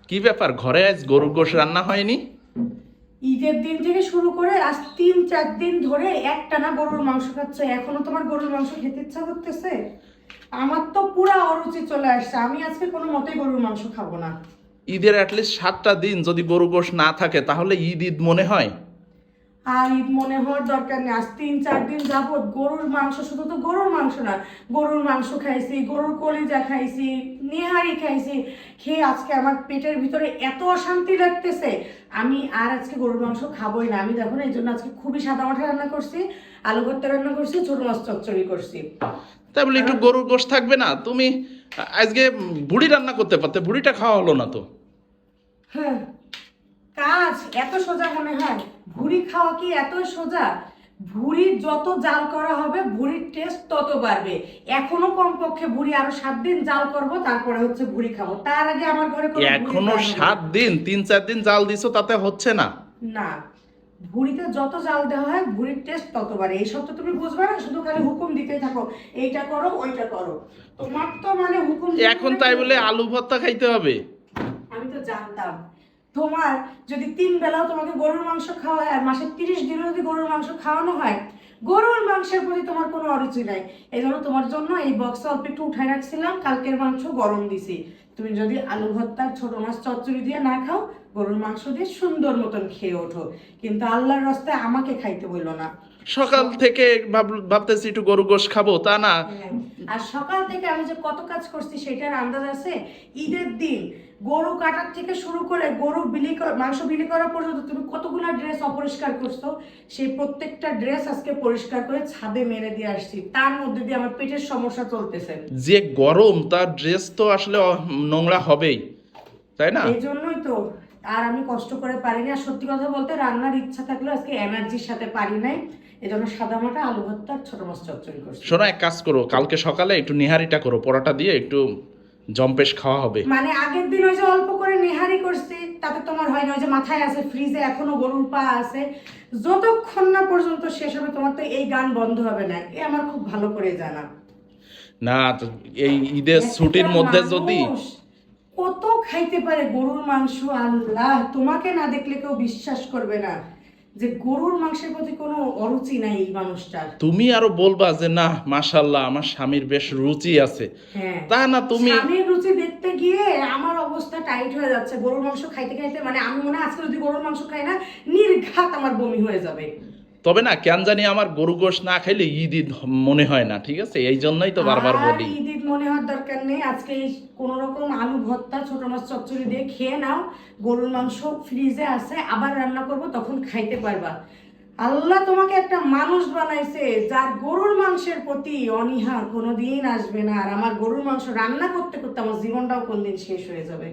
কি ব্যাপার, ঘরে আজ গরুর গোশ রান্না হয়নি? ঈদের দিন থেকে শুরু করে আজ 3-4 দিন ধরে একটানা গরুর মাংস খাচ্ছে, এখনো তোমার গরুর মাংস খেতে ইচ্ছা করতেছে? আমার তো পুরা অরুচি চলে আসছে, আমি আজকে কোনো মতেই গরুর মাংস খাবো না। ঈদের অ্যাটলিস্ট 7টা দিন যদি গরু গোশ না থাকে তাহলে ঈদ ঈদ মনে হয়? আর ঈদ মনে হওয়ার দরকার নেই। আজ 3-4 দিন যাবত গরুর মাংস, শুধু তো গরুর মাংস না, গরুর মাংস খাইছি, গরুর কলিজা খাইছি, নেহারি খাইছি, খেয়ে আজকে আমার পেটের ভিতরে এত অশান্তি লাগতেছে, আমি আর আজকে গরুর মাংস খাবোই না। আমি দেখো না, এই জন্য আজকে খুবই সাদা মাঠা রান্না করছি, আলু ভর্তা রান্না করছি, ছোট মাছ চচ্চড়ি করছি। তাই বলে একটু গরুর গোশ থাকবে না? তুমি আজকে ভুড়ি রান্না করতে পারতে, ভুড়িটা খাওয়া হলো না তো। হ্যাঁ, কাজ এত সোজা মনে হয়? ভুড়ি খাওয়া কি এত সোজা? ভুড়ির যত জাল করা হবে ভুড়ির টেস্ট তত বাড়বে। এখনো কমপক্ষে ভুড়ি আরো 7 দিন জাল করব, তারপরে হচ্ছে ভুড়ি খাবো। তার আগে আমার ঘরে কোনো ভুড়ি এখনো দেওয়া হবে না। 7 দিন, 3-4 দিন জাল দিছো তাতে হচ্ছে না? না, ভুড়িতে যত জাল দেওয়া হয় ভুড়ির টেস্ট তত বাড়ে। এইসব তো তুমি বুঝবে না, শুধু খালি হুকুম দিতেই থাকো, এইটা করো ওইটা করো। তোমার তো মানে হুকুম এখন তাই বলে আলু ভর্তা খাইতে হবে? আমি তো জানতাম তোমার যদি 3 বেলাও তোমাকে গরুর মাংস খাওয়ায় আর মাসে 30 দিনও যদি গরুর মাংস খাওয়ানো হয়, গরুর মাংসের প্রতি তোমার কোনো অরুচি নাই। এই জন্য তোমার জন্য এই বক্সে অল্প একটু উঠাই রাখছিলাম, কালকের মাংস গরম দিছি। তুমি যদি আলু ভর্তা ছোট মাছ চচ্চড়ি দিয়ে না খাও, গরুর মাংস দিয়ে সুন্দর মতন খেয়ে ওঠো, কিন্তু আল্লাহর রাস্তায় আমাকে খাইতে বললো না। সকাল থেকে ভাবতেছি একটু গরু গোশ খাবো, তা না। হ্যাঁ, আর সকাল থেকে আমি যে কত কাজ করছি সেটার আন্দাজ আছে? ঈদের দিন গরু কাটার থেকে শুরু করে গরু মাংস বিলি করা পর্যন্ত তুমি কতগুলো ড্রেস অপরিষ্কার করছো, সেই প্রত্যেকটা ড্রেস আজকে পরিষ্কার করে ছাদে মেরে দিয়ে আসছি। তার মধ্যে দিয়ে আমার পেটের সমস্যা চলতেছে। যে গরম, তার ড্রেস তো আসলে নোংরা হবেই, তাই না? এই জন্যই তো আর আমি কষ্ট করে পারিনি। আর সত্যি কথা বলতে রান্নার ইচ্ছা থাকলেও আজকে এনার্জির সাথে পারি নাই, এই জন্য সাদা মাটা আলু ভর্তা আর ছোট মাছ চচ্চড়ি করছি। শোনো, এক কাজ করো, কালকে সকালে একটু নিহারিটা করো, পরোটা দিয়ে একটু জম্পেশ খাওয়া হবে। মানে আগের দিন ওই যে অল্প করে নেহারি করছি, তাতে তোমার হয় না? ওই যে মাথায় আছে ফ্রিজে এখনো গরুর পা আছে, যতক্ষণ না পর্যন্ত শেষ হবে তোমার তো এই গান বন্ধ হবে না, এ আমার খুব ভালো করে জানা। না তো, এই ঈদের ছুটির একটা মধ্যে যদি মানুষ কত খাইতে পারে গরুর মাংস, আল্লাহ! তোমাকে না দেখলে কেউ বিশ্বাস করবে না যে গরুর মাংসের প্রতি কোনো অরুচি নাই এই মানুষটার। তুমি আরো বলবা যে না মাশাল্লাহ আমার স্বামীর বেশ রুচি আছে, হ্যাঁ, তা না তুমি। স্বামীর রুচি দেখতে গিয়ে আমার অবস্থা টাইট হয়ে যাচ্ছে। গরুর মাংস খাইতে খাইতে মানে আমি মনে হয় আজকে যদি গরুর মাংস খাই না, নির্ঘাত আমার বমি হয়ে যাবে। তবে না, কেন জানি আমার গরু গোশ না খাইলে ঈদ ঈদ মনে হয় না, ঠিক আছে? এই জন্যই তো বারবার আর বলি। ঈদ ঈদ মনে হওয়ার দরকার নেই। আজকে কোন রকম আলু ভর্তা ছোট মাছ চচ্চড়ি দিয়ে খেয়ে নাও, গরুর মাংস ফ্রিজে আছে, আবার রান্না করব, তখন খাইতে পারবা। আল্লাহ তোমাকে একটা মানুষ বানাইছে যার গরুর মাংসের প্রতি অনীহা কোনোদিন আসবে না। আর আমার গরুর মাংস রান্না করতে করতে আমার জীবনটাও কোনদিন শেষ হয়ে যাবে।